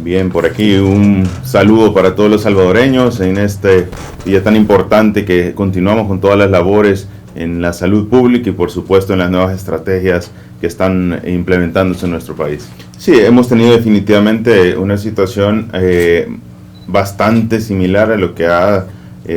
Bien, por aquí un saludo para todos los salvadoreños en este día tan importante que continuamos con todas las labores en la salud pública y por supuesto en las nuevas estrategias que están implementándose en nuestro país. Sí, hemos tenido definitivamente una situación bastante similar a lo que ha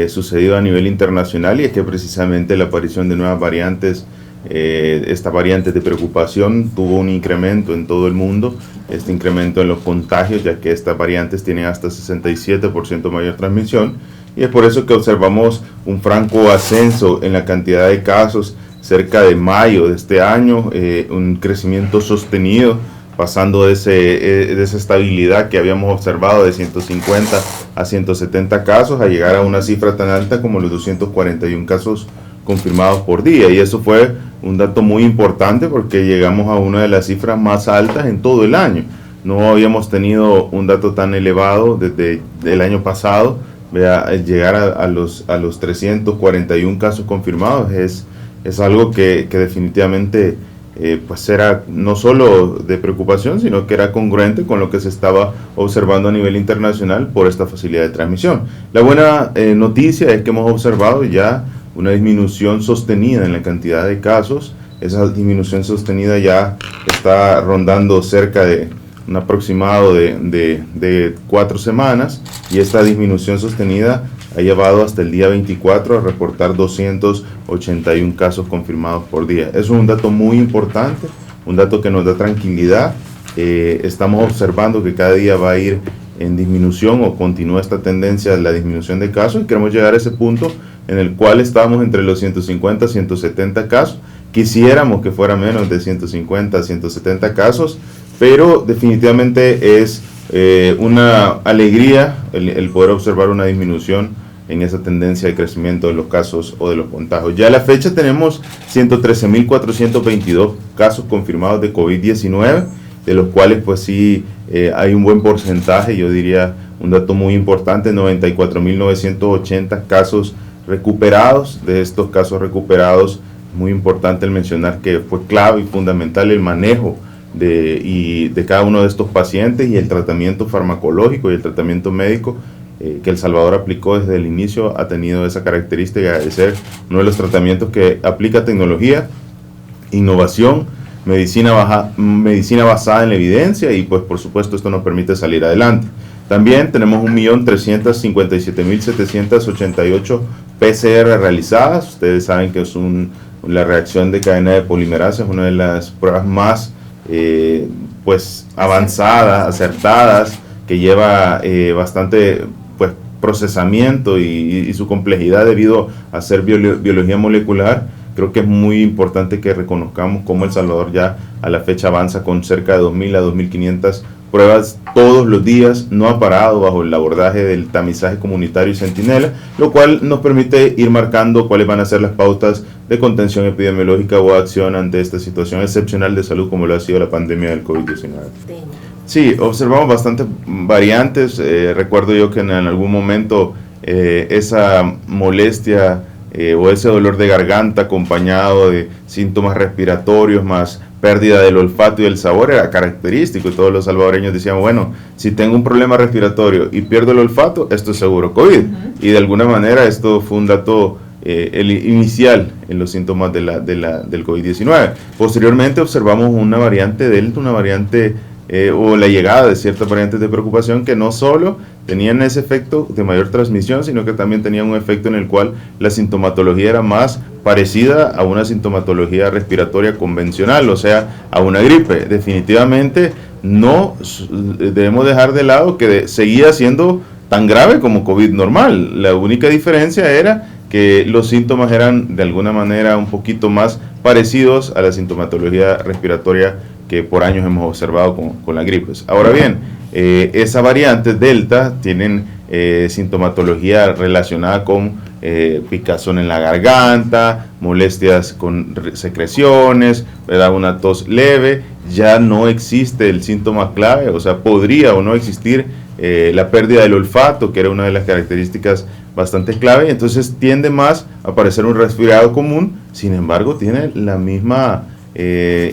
sucedido a nivel internacional, y es que precisamente la aparición de nuevas variantes, esta variante de preocupación tuvo un incremento en todo el mundo, este incremento en los contagios, ya que estas variantes tienen hasta 67% mayor transmisión, y es por eso que observamos un franco ascenso en la cantidad de casos cerca de mayo de este año, un crecimiento sostenido, pasando de esa estabilidad que habíamos observado de 150 a 170 casos, a llegar a una cifra tan alta como los 241 casos confirmados por día, y eso fue un dato muy importante porque llegamos a una de las cifras más altas en todo el año. No habíamos tenido un dato tan elevado desde el año pasado. Llegar a los 341 casos confirmados es algo que definitivamente pues era no solo de preocupación, sino que era congruente con lo que se estaba observando a nivel internacional por esta facilidad de transmisión. La buena noticia es que hemos observado ya una disminución sostenida en la cantidad de casos. Esa disminución sostenida ya está rondando cerca de un aproximado de 4 semanas, y esta disminución sostenida ha llevado hasta el día 24 a reportar 281 casos confirmados por día. Eso es un dato muy importante, un dato que nos da tranquilidad. Estamos observando que cada día va a ir en disminución, o continúa esta tendencia de la disminución de casos, y queremos llegar a ese punto en el cual estamos entre los 150 a 170 casos. Quisiéramos que fuera menos de 150 a 170 casos, pero definitivamente es una alegría el poder observar una disminución en esa tendencia de crecimiento de los casos o de los contagios. Ya a la fecha tenemos 113.422 casos confirmados de COVID-19, de los cuales pues sí hay un buen porcentaje, yo diría un dato muy importante, 94.980 casos recuperados. De estos casos recuperados, muy importante el mencionar que fue clave y fundamental el manejo de cada uno de estos pacientes y el tratamiento farmacológico y el tratamiento médico que El Salvador aplicó desde el inicio. Ha tenido esa característica de ser uno de los tratamientos que aplica tecnología, innovación, medicina basada en la evidencia, y pues por supuesto esto nos permite salir adelante. También tenemos 1.357.788 PCR realizadas. Ustedes saben que es la reacción de cadena de polimerasa, es una de las pruebas más pues avanzadas, acertadas, que lleva bastante pues procesamiento y su complejidad debido a ser biología molecular. Creo que es muy importante que reconozcamos cómo El Salvador ya a la fecha avanza con cerca de 2.000 a 2.500 pruebas todos los días, no ha parado bajo el abordaje del tamizaje comunitario y centinela, lo cual nos permite ir marcando cuáles van a ser las pautas de contención epidemiológica o acción ante esta situación excepcional de salud como lo ha sido la pandemia del COVID-19. Sí, observamos bastantes variantes. Recuerdo yo que en algún momento esa molestia o ese dolor de garganta acompañado de síntomas respiratorios más pérdida del olfato y del sabor era característico, y todos los salvadoreños decían, bueno, si tengo un problema respiratorio y pierdo el olfato, esto es seguro COVID. Y de alguna manera esto fue un dato inicial en los síntomas del COVID-19. Posteriormente observamos una variante Delta, una variante o la llegada de ciertas variantes de preocupación que no solo tenían ese efecto de mayor transmisión, sino que también tenían un efecto en el cual la sintomatología era más parecida a una sintomatología respiratoria convencional, o sea, a una gripe. Definitivamente no debemos dejar de lado que seguía siendo tan grave como COVID normal. La única diferencia era que los síntomas eran de alguna manera un poquito más parecidos a la sintomatología respiratoria que por años hemos observado con las gripes. Ahora bien, esa variante Delta tienen sintomatología relacionada con picazón en la garganta, molestias con secreciones, ¿verdad? Una tos leve. Ya no existe el síntoma clave, o sea, podría o no existir la pérdida del olfato, que era una de las características bastante clave, entonces tiende más a parecer un resfriado común. Sin embargo, tiene la misma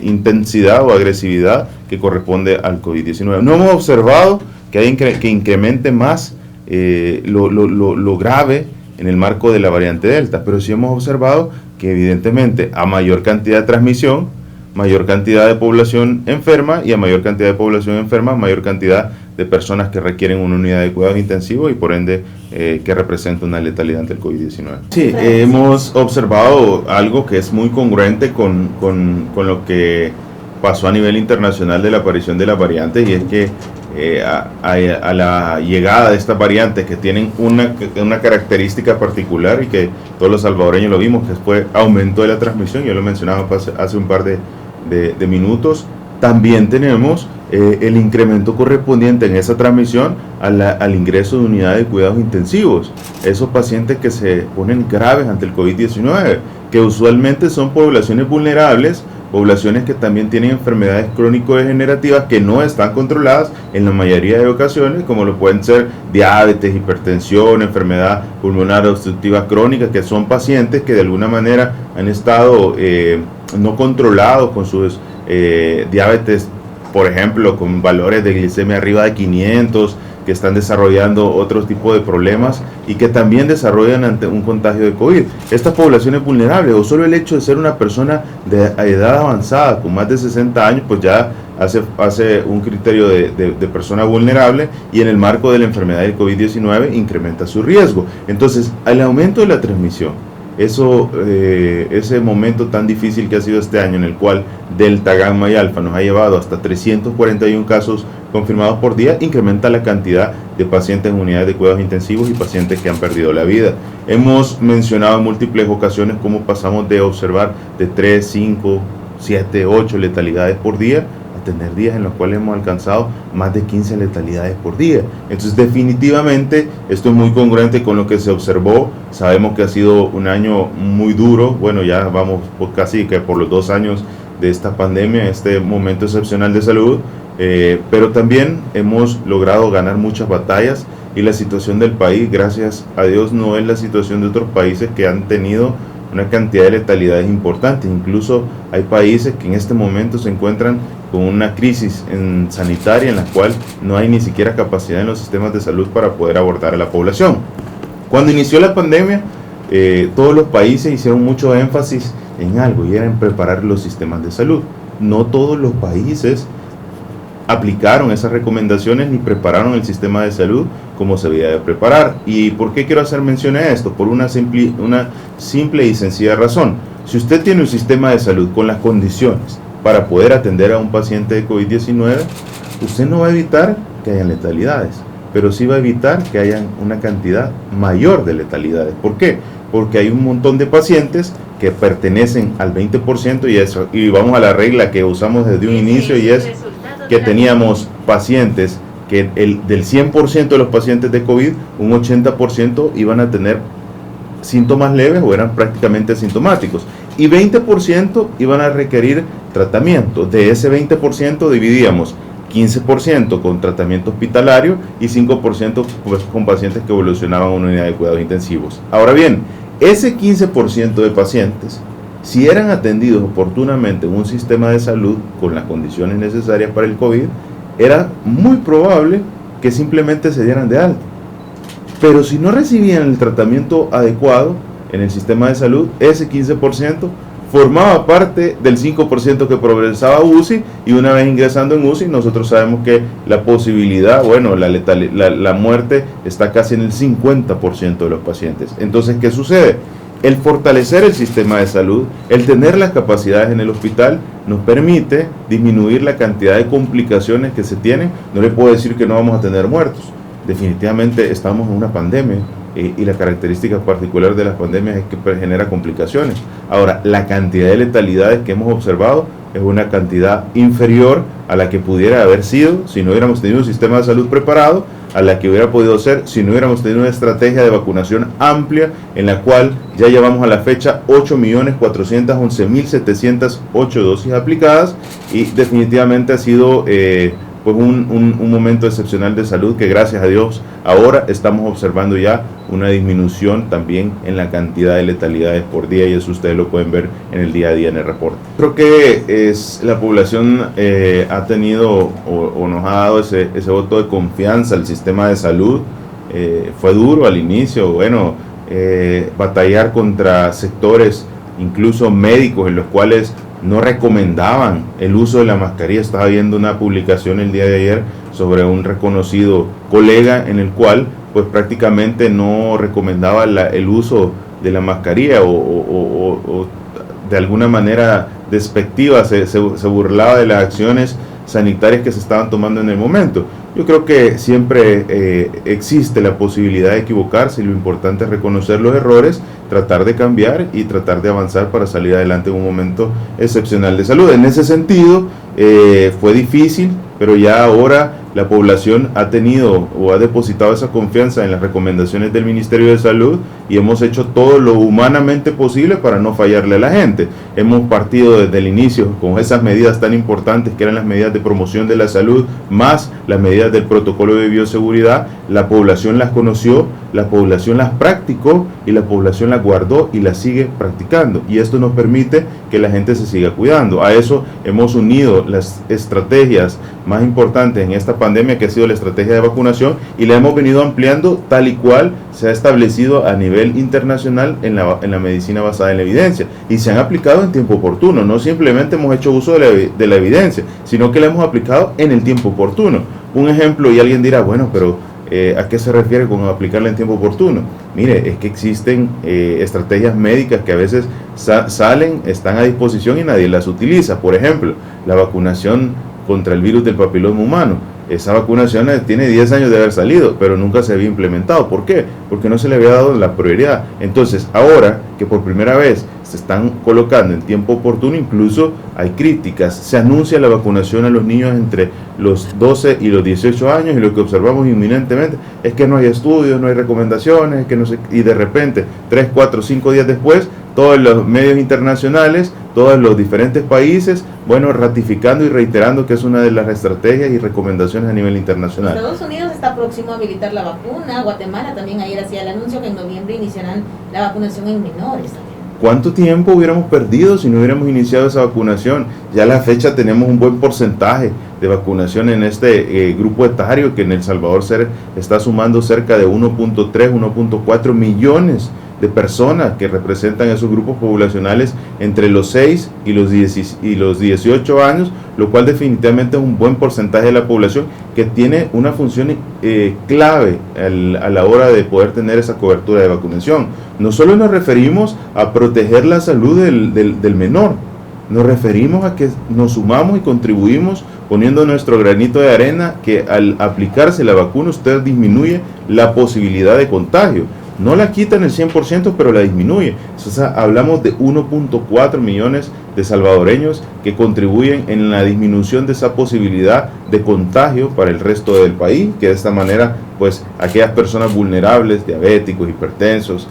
intensidad o agresividad que corresponde al COVID-19. No hemos observado que incremente más lo grave en el marco de la variante Delta, pero sí hemos observado que evidentemente a mayor cantidad de transmisión, mayor cantidad de población enferma, y a mayor cantidad de población enferma, mayor cantidad de personas que requieren una unidad de cuidados intensivos y por ende que representa una letalidad ante el COVID-19. Sí, hemos observado algo que es muy congruente con lo que pasó a nivel internacional de la aparición de las variantes, y es que a la llegada de estas variantes que tienen una característica particular y que todos los salvadoreños lo vimos, que fue aumento de la transmisión, yo lo mencionaba hace un par de minutos, también tenemos el incremento correspondiente en esa transmisión al ingreso de unidades de cuidados intensivos. Esos pacientes que se ponen graves ante el COVID-19, que usualmente son poblaciones vulnerables, poblaciones que también tienen enfermedades crónico-degenerativas que no están controladas en la mayoría de ocasiones, como lo pueden ser diabetes, hipertensión, enfermedad pulmonar obstructiva crónica, que son pacientes que de alguna manera han estado no controlados con sus diabetes, por ejemplo, con valores de glicemia arriba de 500, que están desarrollando otro tipo de problemas y que también desarrollan ante un contagio de COVID. Estas poblaciones vulnerables, o solo el hecho de ser una persona de edad avanzada con más de 60 años, pues ya hace un criterio de persona vulnerable, y en el marco de la enfermedad del COVID-19 incrementa su riesgo. Entonces, el aumento de la transmisión, ese momento tan difícil que ha sido este año, en el cual Delta, Gamma y Alfa nos ha llevado hasta 341 casos confirmados por día, incrementa la cantidad de pacientes en unidades de cuidados intensivos y pacientes que han perdido la vida. Hemos mencionado en múltiples ocasiones cómo pasamos de observar de 3, 5, 7, 8 letalidades por día a tener días en los cuales hemos alcanzado más de 15 letalidades por día. Entonces, definitivamente esto es muy congruente con lo que se observó. Sabemos que ha sido un año muy duro, bueno, ya vamos casi que por los 2 años de esta pandemia, este momento excepcional de salud, pero también hemos logrado ganar muchas batallas, y la situación del país, gracias a Dios, no es la situación de otros países que han tenido una cantidad de letalidades importantes. Incluso hay países que en este momento se encuentran con una crisis sanitaria en la cual no hay ni siquiera capacidad en los sistemas de salud para poder abordar a la población. Cuando inició la pandemia, todos los países hicieron mucho énfasis en algo, y era en preparar los sistemas de salud. No todos los países aplicaron esas recomendaciones ni prepararon el sistema de salud como se debía de preparar. ¿Y por qué quiero hacer mención a esto? Por una simple y sencilla razón. Si usted tiene un sistema de salud con las condiciones para poder atender a un paciente de COVID-19, usted no va a evitar que hayan letalidades, pero sí va a evitar que haya una cantidad mayor de letalidades. ¿Por qué? Porque hay un montón de pacientes que pertenecen al 20%, y vamos a la regla que usamos desde un inicio, y es que teníamos pacientes que del 100% de los pacientes de COVID, un 80% iban a tener síntomas leves o eran prácticamente asintomáticos, y 20% iban a requerir tratamiento. De ese 20% dividíamos 15% con tratamiento hospitalario y 5% pues, con pacientes que evolucionaban a una unidad de cuidados intensivos. Ahora bien, ese 15% de pacientes, si eran atendidos oportunamente en un sistema de salud con las condiciones necesarias para el COVID, era muy probable que simplemente se dieran de alta. Pero si no recibían el tratamiento adecuado en el sistema de salud, ese 15% formaba parte del 5% que progresaba a UCI, y una vez ingresando en UCI, nosotros sabemos que la posibilidad, bueno, la muerte está casi en el 50% de los pacientes. Entonces, ¿qué sucede? El fortalecer el sistema de salud, el tener las capacidades en el hospital, nos permite disminuir la cantidad de complicaciones que se tienen. No le puedo decir que no vamos a tener muertos. Definitivamente estamos en una pandemia, y la característica particular de las pandemias es que genera complicaciones. Ahora, la cantidad de letalidades que hemos observado es una cantidad inferior a la que pudiera haber sido si no hubiéramos tenido un sistema de salud preparado, a la que hubiera podido ser si no hubiéramos tenido una estrategia de vacunación amplia, en la cual ya llevamos a la fecha 8.411.708 dosis aplicadas, y definitivamente ha sido pues un momento excepcional de salud que gracias a Dios ahora estamos observando ya una disminución también en la cantidad de letalidades por día, y eso ustedes lo pueden ver en el día a día en el reporte. Creo que la población ha tenido o nos ha dado ese voto de confianza al sistema de salud. Fue duro al inicio, batallar contra sectores, incluso médicos, en los cuales no recomendaban el uso de la mascarilla. Estaba viendo una publicación el día de ayer sobre un reconocido colega en el cual pues prácticamente no recomendaba el uso de la mascarilla o de alguna manera despectiva se burlaba de las acciones sanitarias que se estaban tomando en el momento. Yo creo que siempre existe la posibilidad de equivocarse, y lo importante es reconocer los errores, tratar de cambiar y tratar de avanzar para salir adelante en un momento excepcional de salud. En ese sentido, fue difícil, pero ya ahora la población ha tenido o ha depositado esa confianza en las recomendaciones del Ministerio de Salud, y hemos hecho todo lo humanamente posible para no fallarle a la gente. Hemos partido desde el inicio con esas medidas tan importantes que eran las medidas de promoción de la salud, más las medidas del protocolo de bioseguridad. La población las conoció, la población las practicó y la población las guardó y las sigue practicando, y esto nos permite que la gente se siga cuidando. A eso hemos unido las estrategias más importantes en esta pandemia, que ha sido la estrategia de vacunación, y la hemos venido ampliando tal y cual se ha establecido a nivel internacional en la medicina basada en la evidencia, y se han aplicado en tiempo oportuno. No simplemente hemos hecho uso de la evidencia, sino que la hemos aplicado en el tiempo oportuno. Un ejemplo, y alguien dirá, bueno, pero ¿a qué se refiere con aplicarla en tiempo oportuno? Mire, es que existen estrategias médicas que a veces salen, están a disposición y nadie las utiliza. Por ejemplo, la vacunación contra el virus del papiloma humano. Esa vacunación tiene 10 años de haber salido, pero nunca se había implementado. ¿Por qué? Porque no se le había dado la prioridad. Entonces, ahora que por primera vez se están colocando en tiempo oportuno, incluso hay críticas. Se anuncia la vacunación a los niños entre los 12 y los 18 años, y lo que observamos inminentemente es que no hay estudios, no hay recomendaciones, y de repente, 3, 4, 5 días después, todos los medios internacionales, todos los diferentes países, ratificando y reiterando que es una de las estrategias y recomendaciones a nivel internacional. Estados Unidos está próximo a habilitar la vacuna. Guatemala también ayer hacía el anuncio que en noviembre iniciarán la vacunación en menores también. ¿Cuánto tiempo hubiéramos perdido si no hubiéramos iniciado esa vacunación? Ya a la fecha tenemos un buen porcentaje de vacunación en este grupo etario, que en El Salvador está sumando cerca de 1.3, 1.4 millones de personas que representan esos grupos poblacionales entre los 6 y los 18 años, lo cual definitivamente es un buen porcentaje de la población que tiene una función clave a la hora de poder tener esa cobertura de vacunación. No solo nos referimos a proteger la salud del menor, nos referimos a que nos sumamos y contribuimos poniendo nuestro granito de arena, que al aplicarse la vacuna usted disminuye la posibilidad de contagio. No la quitan el 100%, pero la disminuye. Entonces, hablamos de 1.4 millones de salvadoreños que contribuyen en la disminución de esa posibilidad de contagio para el resto del país, que de esta manera, pues, aquellas personas vulnerables, diabéticos, hipertensos,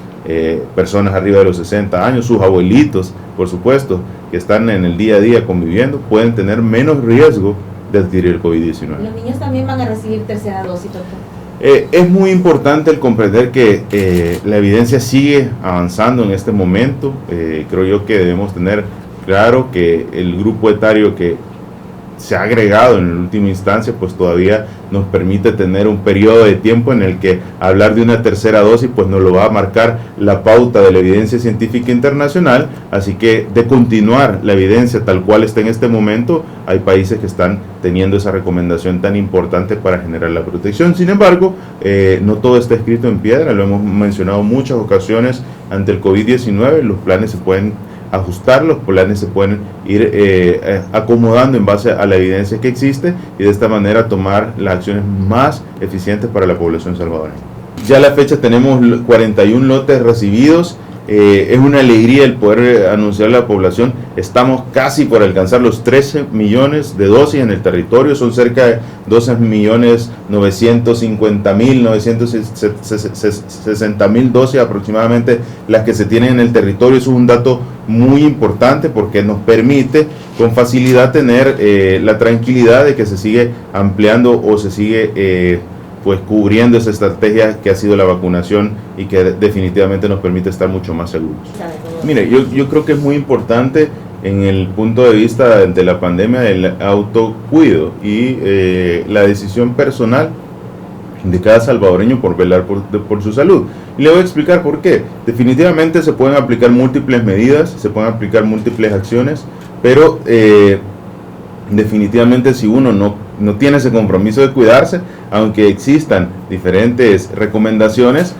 personas arriba de los 60 años, sus abuelitos, por supuesto, que están en el día a día conviviendo, pueden tener menos riesgo de adquirir el COVID-19. Los niños también van a recibir tercera dosis, doctor. Es muy importante el comprender que la evidencia sigue avanzando en este momento. Creo yo que debemos tener claro que el grupo etario que se ha agregado en última instancia, pues todavía nos permite tener un periodo de tiempo en el que hablar de una tercera dosis pues nos lo va a marcar la pauta de la evidencia científica internacional. Así que, de continuar la evidencia tal cual está en este momento, hay países que están teniendo esa recomendación tan importante para generar la protección. Sin embargo, no todo está escrito en piedra, lo hemos mencionado en muchas ocasiones. Ante el COVID-19 los planes se pueden ajustar, los planes se pueden ir acomodando en base a la evidencia que existe, y de esta manera tomar las acciones más eficientes para la población salvadoreña. Ya a la fecha tenemos 41 lotes recibidos. Es una alegría el poder anunciar a la población. Estamos casi por alcanzar los 13 millones de dosis en el territorio. Son cerca de 12.950.000, 960.000 dosis aproximadamente las que se tienen en el territorio. Eso es un dato muy importante porque nos permite con facilidad tener la tranquilidad de que se sigue ampliando o se sigue pues cubriendo esa estrategia que ha sido la vacunación y que definitivamente nos permite estar mucho más seguros. Mire, yo creo que es muy importante en el punto de vista de la pandemia el autocuido y la decisión personal de cada salvadoreño por velar por su salud. Y le voy a explicar por qué. Definitivamente se pueden aplicar múltiples medidas, se pueden aplicar múltiples acciones, pero definitivamente si uno no tiene ese compromiso de cuidarse, aunque existan diferentes recomendaciones,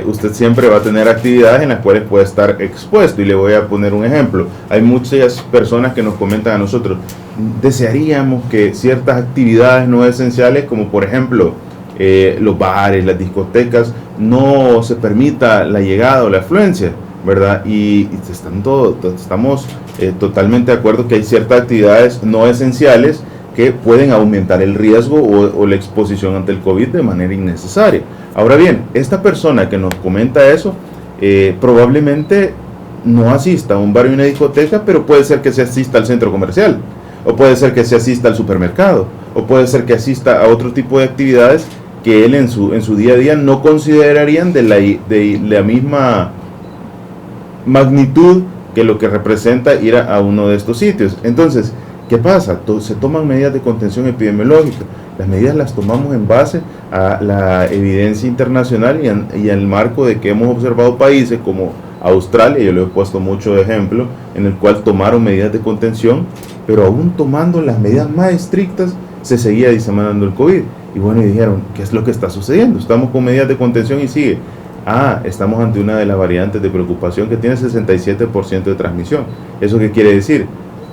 usted siempre va a tener actividades en las cuales puede estar expuesto. Y le voy a poner un ejemplo. Hay muchas personas que nos comentan a nosotros, desearíamos que ciertas actividades no esenciales, como por ejemplo los bares, las discotecas, no se permita la llegada o la afluencia, ¿verdad? Y estamos totalmente de acuerdo que hay ciertas actividades no esenciales que pueden aumentar el riesgo o la exposición ante el COVID de manera innecesaria. Ahora bien, esta persona que nos comenta eso, probablemente no asista a un bar y una discoteca, pero puede ser que se asista al centro comercial, o puede ser que se asista al supermercado, o puede ser que asista a otro tipo de actividades que él en su día a día no considerarían de la misma magnitud que lo que representa ir a uno de estos sitios. Entonces, ¿qué pasa? Se toman medidas de contención epidemiológica. Las medidas las tomamos en base a la evidencia internacional y al marco de que hemos observado países como Australia, yo le he puesto mucho de ejemplo, en el cual tomaron medidas de contención, pero aún tomando las medidas más estrictas, se seguía diseminando el COVID. Y bueno, y dijeron, ¿qué es lo que está sucediendo? Estamos con medidas de contención y sigue. Estamos ante una de las variantes de preocupación que tiene 67% de transmisión. ¿Eso qué quiere decir?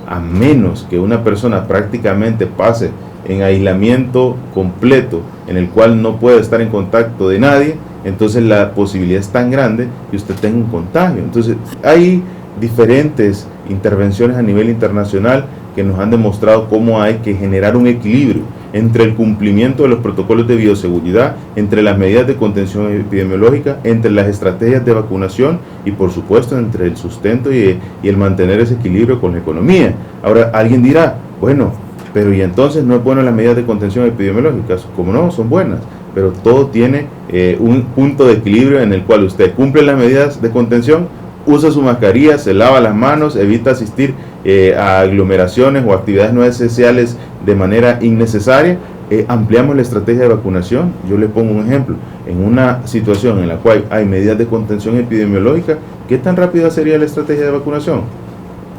A menos que una persona prácticamente pase en aislamiento completo, en el cual no puede estar en contacto de nadie, entonces la posibilidad es tan grande que usted tenga un contagio. Entonces hay diferentes intervenciones a nivel internacional que nos han demostrado cómo hay que generar un equilibrio entre el cumplimiento de los protocolos de bioseguridad, entre las medidas de contención epidemiológica, entre las estrategias de vacunación y por supuesto entre el sustento y el mantener ese equilibrio con la economía. Ahora alguien dirá, bueno, pero y entonces no es bueno las medidas de contención epidemiológica. Como no, son buenas, pero todo tiene un punto de equilibrio en el cual usted cumple las medidas de contención, usa su mascarilla, se lava las manos, evita asistir a aglomeraciones o actividades no esenciales de manera innecesaria. Ampliamos la estrategia de vacunación. Yo le pongo un ejemplo. En una situación en la cual hay medidas de contención epidemiológica, ¿qué tan rápida sería la estrategia de vacunación?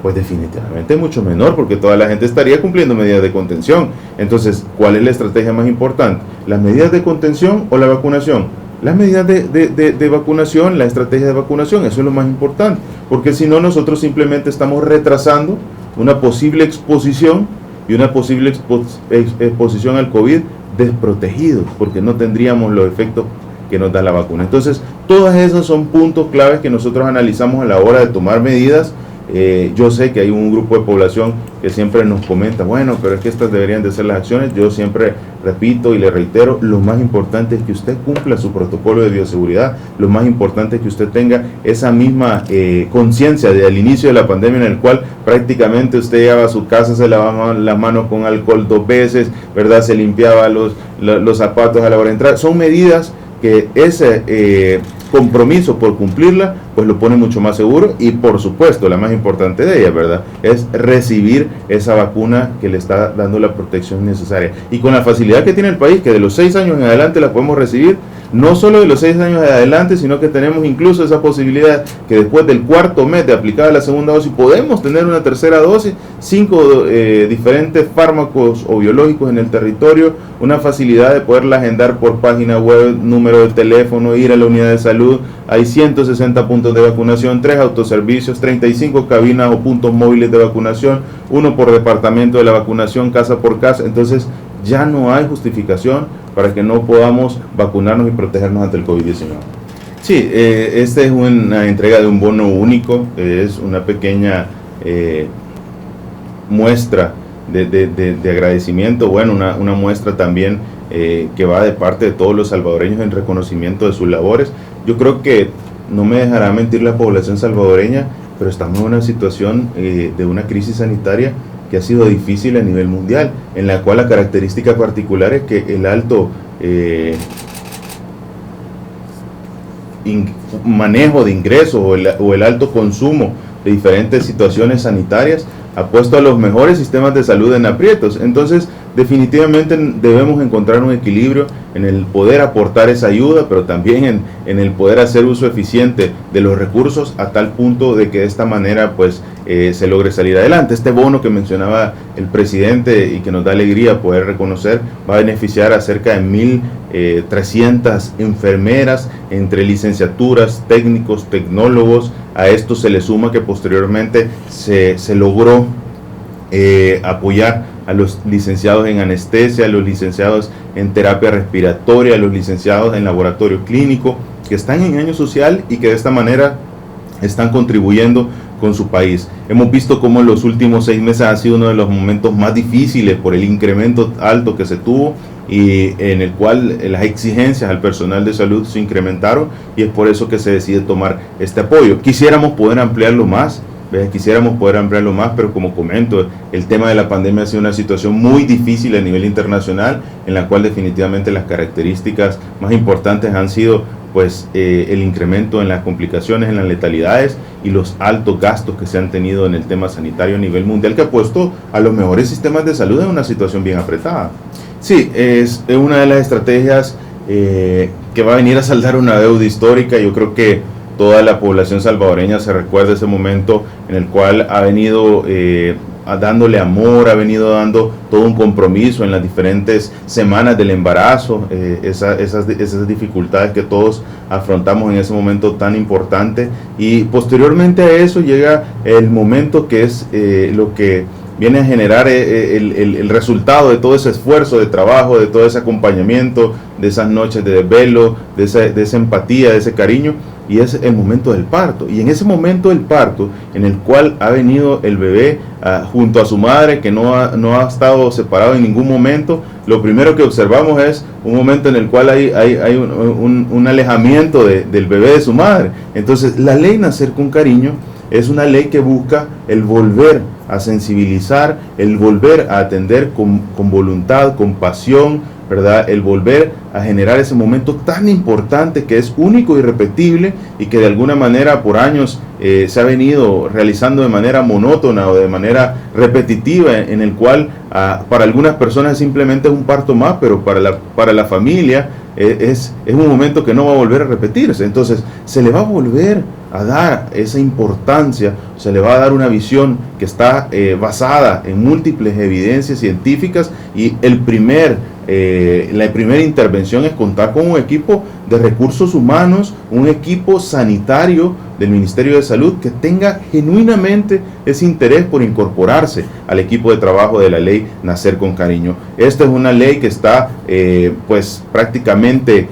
Pues definitivamente mucho menor, porque toda la gente estaría cumpliendo medidas de contención. Entonces, ¿cuál es la estrategia más importante? ¿Las medidas de contención o la vacunación? Las medidas de vacunación, la estrategia de vacunación, eso es lo más importante, porque si no nosotros simplemente estamos retrasando una posible exposición y una posible exposición al COVID desprotegidos, porque no tendríamos los efectos que nos da la vacuna. Entonces, todas esas son puntos claves que nosotros analizamos a la hora de tomar medidas. Yo sé que hay un grupo de población que siempre nos comenta, bueno, pero es que estas deberían de ser las acciones. Yo siempre repito y le reitero, lo más importante es que usted cumpla su protocolo de bioseguridad. Lo más importante es que usted tenga esa misma conciencia del inicio de la pandemia, en el cual prácticamente usted llegaba a su casa, se lavaba las manos con alcohol 2 veces, ¿verdad? Se limpiaba los zapatos a la hora de entrar. Son medidas que ese compromiso por cumplirla, pues lo pone mucho más seguro. Y por supuesto, la más importante de ellas, ¿verdad?, es recibir esa vacuna que le está dando la protección necesaria. Y con la facilidad que tiene el país, que de los 6 años en adelante la podemos recibir, no solo de los 6 años en adelante, sino que tenemos incluso esa posibilidad que después del 4.º mes de aplicada la segunda dosis, podemos tener una tercera dosis, 5 diferentes fármacos o biológicos en el territorio, una facilidad de poderla agendar por página web, número de teléfono, ir a la unidad de salud. Hay 160 puntos de vacunación, 3 autoservicios, 35 cabinas o puntos móviles de vacunación, 1 por departamento de la vacunación, casa por casa. Entonces ya no hay justificación para que no podamos vacunarnos y protegernos ante el COVID-19. Sí, esta es una entrega de un bono único, es una pequeña muestra de agradecimiento, bueno, una muestra también que va de parte de todos los salvadoreños en reconocimiento de sus labores. Yo creo que no me dejará mentir la población salvadoreña, pero estamos en una situación de una crisis sanitaria que ha sido difícil a nivel mundial, en la cual la característica particular es que el alto manejo de ingresos o el alto consumo de diferentes situaciones sanitarias ha puesto a los mejores sistemas de salud en aprietos. Entonces, definitivamente debemos encontrar un equilibrio en el poder aportar esa ayuda, pero también en el poder hacer uso eficiente de los recursos a tal punto de que de esta manera pues se logre salir adelante. Este bono que mencionaba el presidente y que nos da alegría poder reconocer va a beneficiar a cerca de 1.300 enfermeras entre licenciaturas, técnicos, tecnólogos. A esto se le suma que posteriormente se logró apoyar a los licenciados en anestesia, a los licenciados en terapia respiratoria, a los licenciados en laboratorio clínico, que están en año social y que de esta manera están contribuyendo con su país. Hemos visto cómo en los últimos 6 meses ha sido uno de los momentos más difíciles por el incremento alto que se tuvo y en el cual las exigencias al personal de salud se incrementaron, y es por eso que se decide tomar este apoyo. Quisiéramos poder ampliarlo más, pero como comento, el tema de la pandemia ha sido una situación muy difícil a nivel internacional, en la cual definitivamente las características más importantes han sido pues el incremento en las complicaciones, en las letalidades y los altos gastos que se han tenido en el tema sanitario a nivel mundial, que ha puesto a los mejores sistemas de salud en una situación bien apretada. Sí, es una de las estrategias que va a venir a saldar una deuda histórica. Yo creo que toda la población salvadoreña se recuerda ese momento en el cual ha venido dándole amor, ha venido dando todo un compromiso en las diferentes semanas del embarazo, esas dificultades que todos afrontamos en ese momento tan importante, y posteriormente a eso llega el momento que es lo que viene a generar el resultado de todo ese esfuerzo de trabajo, de todo ese acompañamiento, de esas noches de desvelo, de esa empatía, de ese cariño, y es el momento del parto. Y en ese momento del parto, en el cual ha venido el bebé junto a su madre, que no ha estado separado en ningún momento, lo primero que observamos es un momento en el cual hay un alejamiento del bebé de su madre. Entonces, la ley Nacer con Cariño es una ley que busca el volver a sensibilizar, el volver a atender con voluntad, con pasión, ¿verdad? El volver a generar ese momento tan importante que es único y irrepetible, y que de alguna manera por años se ha venido realizando de manera monótona o de manera repetitiva, en el cual para algunas personas simplemente es un parto más, pero para la familia es un momento que no va a volver a repetirse. Entonces se le va a volver a dar esa importancia, se le va a dar una visión que está basada en múltiples evidencias científicas, y la primera intervención es contar con un equipo de recursos humanos, un equipo sanitario del Ministerio de Salud que tenga genuinamente ese interés por incorporarse al equipo de trabajo de la ley Nacer con Cariño. Esta es una ley que está pues prácticamente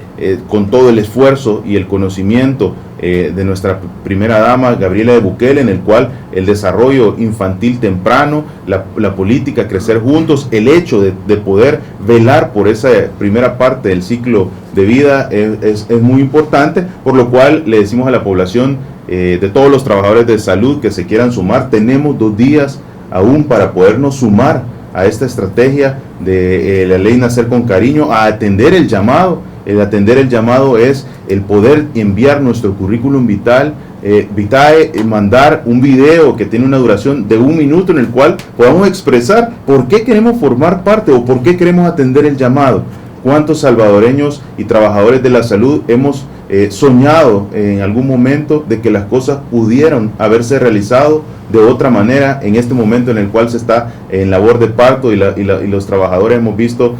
con todo el esfuerzo y el conocimiento de nuestra primera dama Gabriela de Bukele, en el cual el desarrollo infantil temprano, la política Crecer Juntos, el hecho de poder velar por esa primera parte del ciclo de vida es muy importante, por lo cual le decimos a la población, de todos los trabajadores de salud que se quieran sumar, tenemos 2 días aún para podernos sumar a esta estrategia de la ley Nacer con Cariño, a atender el llamado. El atender el llamado es el poder enviar nuestro currículum vitae, mandar un video que tiene una duración de 1 minuto, en el cual podamos expresar por qué queremos formar parte o por qué queremos atender el llamado. ¿Cuántos salvadoreños y trabajadores de la salud hemos soñado en algún momento de que las cosas pudieran haberse realizado de otra manera en este momento en el cual se está en labor de parto, y los trabajadores hemos visto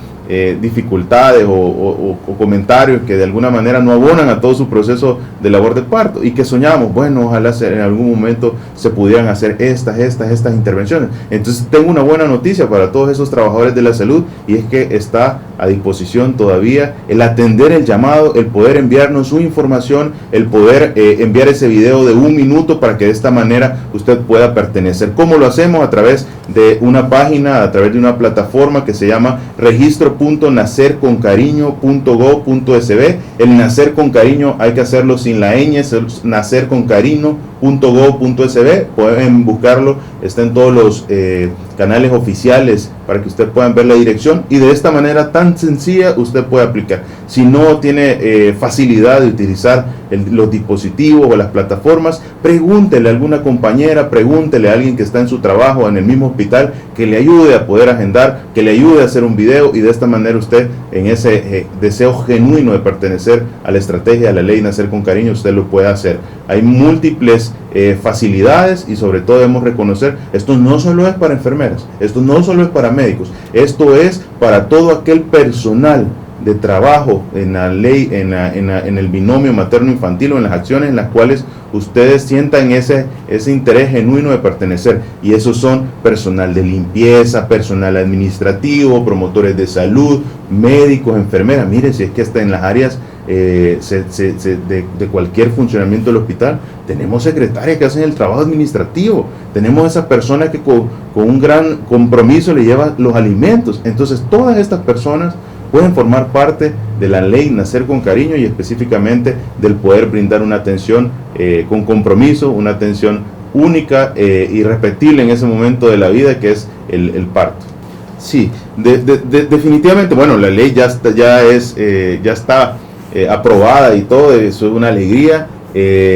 dificultades o comentarios que de alguna manera no abonan a todo su proceso de labor de parto, y que soñamos, bueno, ojalá en algún momento se pudieran hacer estas intervenciones? Entonces tengo una buena noticia para todos esos trabajadores de la salud, y es que está a disposición todavía el atender el llamado, el poder enviarnos su información, el poder enviar ese video de 1 minuto para que de esta manera usted pueda pertenecer. ¿Cómo lo hacemos? A través de una página, a través de una plataforma que se llama registro.nacerconcariño.go.sb. El Nacer con Cariño hay que hacerlo sin la ñ, es nacerconcariño.go.sb. .go.sb, pueden buscarlo, está en todos los canales oficiales para que ustedes puedan ver la dirección, y de esta manera tan sencilla usted puede aplicar. Si no tiene facilidad de utilizar los dispositivos o las plataformas, pregúntele a alguna compañera, pregúntele a alguien que está en su trabajo en el mismo hospital que le ayude a poder agendar, que le ayude a hacer un video, y de esta manera usted, en ese deseo genuino de pertenecer a la estrategia, a la ley Nacer con Cariño, usted lo puede hacer. Hay múltiples facilidades, y sobre todo debemos reconocer, esto no solo es para enfermeras, esto no solo es para médicos, esto es para todo aquel personal de trabajo en la ley, en el binomio materno-infantil, o en las acciones en las cuales ustedes sientan ese interés genuino de pertenecer, y esos son personal de limpieza, personal administrativo, promotores de salud, médicos, enfermeras. Mire, si es que hasta en las áreas de cualquier funcionamiento del hospital tenemos secretarias que hacen el trabajo administrativo, tenemos esa persona que con un gran compromiso le lleva los alimentos. Entonces todas estas personas pueden formar parte de la ley Nacer con Cariño, y específicamente del poder brindar una atención con compromiso, una atención única e irrepetible en ese momento de la vida que es el parto. Sí, definitivamente, bueno, la ley ya está aprobada y todo, eso es una alegría.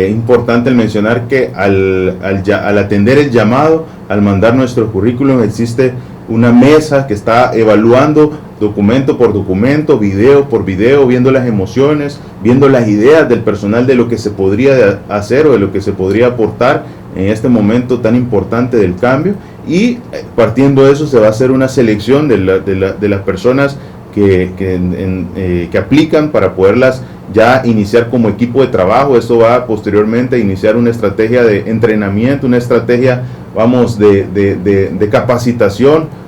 Importante el mencionar que al atender el llamado, al mandar nuestro currículum, existe una mesa que está evaluando documento por documento, video por video, viendo las emociones, viendo las ideas del personal de lo que se podría hacer o de lo que se podría aportar en este momento tan importante del cambio, y partiendo de eso se va a hacer una selección de las personas que aplican para poderlas ya iniciar como equipo de trabajo. Eso va posteriormente a iniciar una estrategia de entrenamiento, una estrategia, vamos, de capacitación,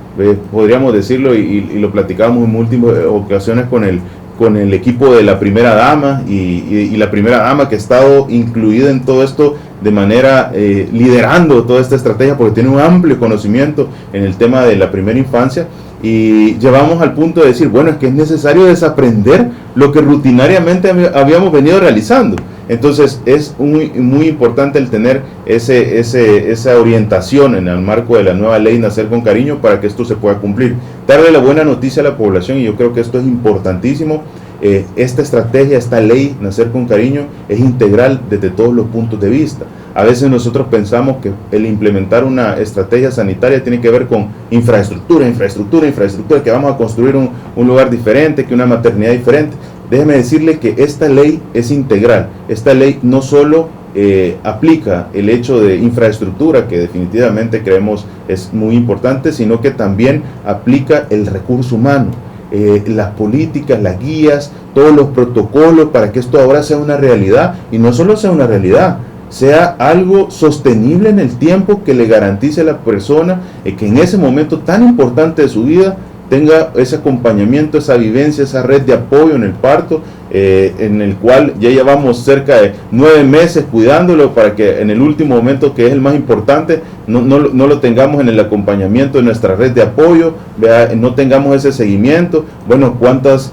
podríamos decirlo, y lo platicamos en múltiples ocasiones con el equipo de la primera dama, y la primera dama que ha estado incluida en todo esto de manera liderando toda esta estrategia, porque tiene un amplio conocimiento en el tema de la primera infancia. Y llevamos al punto de decir, bueno, es que es necesario desaprender lo que rutinariamente habíamos venido realizando. Entonces es muy importante el tener esa orientación en el marco de la nueva ley Nacer con Cariño para que esto se pueda cumplir. Darle la buena noticia a la población, y yo creo que esto es importantísimo. Esta estrategia, esta ley Nacer con Cariño es integral desde todos los puntos de vista. A veces nosotros pensamos que el implementar una estrategia sanitaria tiene que ver con infraestructura, que vamos a construir un lugar diferente, que una maternidad diferente. Déjeme decirle que esta ley es integral. Esta ley no solo aplica el hecho de infraestructura, que definitivamente creemos es muy importante, sino que también aplica el recurso humano, las políticas, las guías, todos los protocolos para que esto ahora sea una realidad, y no solo sea una realidad, sea algo sostenible en el tiempo, que le garantice a la persona que en ese momento tan importante de su vida tenga ese acompañamiento, esa vivencia, esa red de apoyo en el parto, en el cual ya llevamos cerca de 9 meses cuidándolo, para que en el último momento, que es el más importante, no lo tengamos en el acompañamiento de nuestra red de apoyo, no tengamos ese seguimiento. Bueno, cuántas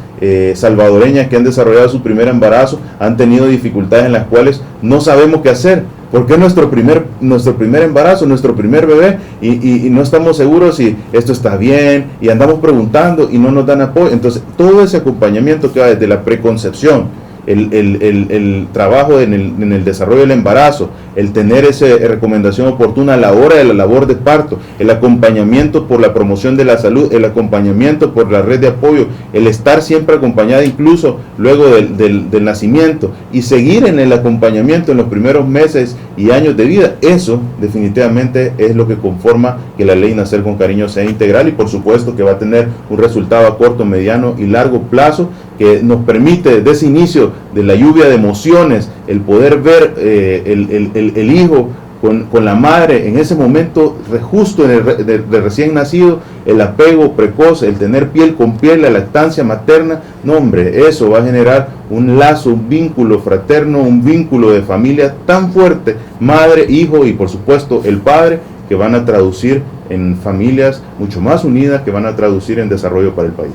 salvadoreñas que han desarrollado su primer embarazo han tenido dificultades en las cuales no sabemos qué hacer, porque es nuestro primer embarazo, nuestro primer bebé, y no estamos seguros si esto está bien, y andamos preguntando y no nos dan apoyo. Entonces todo ese acompañamiento que va desde la preconcepción, el trabajo en el desarrollo del embarazo, el tener esa recomendación oportuna a la hora de la labor de parto, el acompañamiento por la promoción de la salud, el acompañamiento por la red de apoyo, el estar siempre acompañada incluso luego del nacimiento, y seguir en el acompañamiento en los primeros meses y años de vida. Eso definitivamente es lo que conforma que la ley Nacer con Cariño sea integral, y por supuesto que va a tener un resultado a corto, mediano y largo plazo, que nos permite, desde ese inicio de la lluvia de emociones, el poder ver el hijo con la madre en ese momento justo de recién nacido, el apego precoz, el tener piel con piel, la lactancia materna. No, hombre, eso va a generar un lazo, un vínculo fraterno, un vínculo de familia tan fuerte, madre, hijo y por supuesto el padre, que van a traducir en familias mucho más unidas, que van a traducir en desarrollo para el país.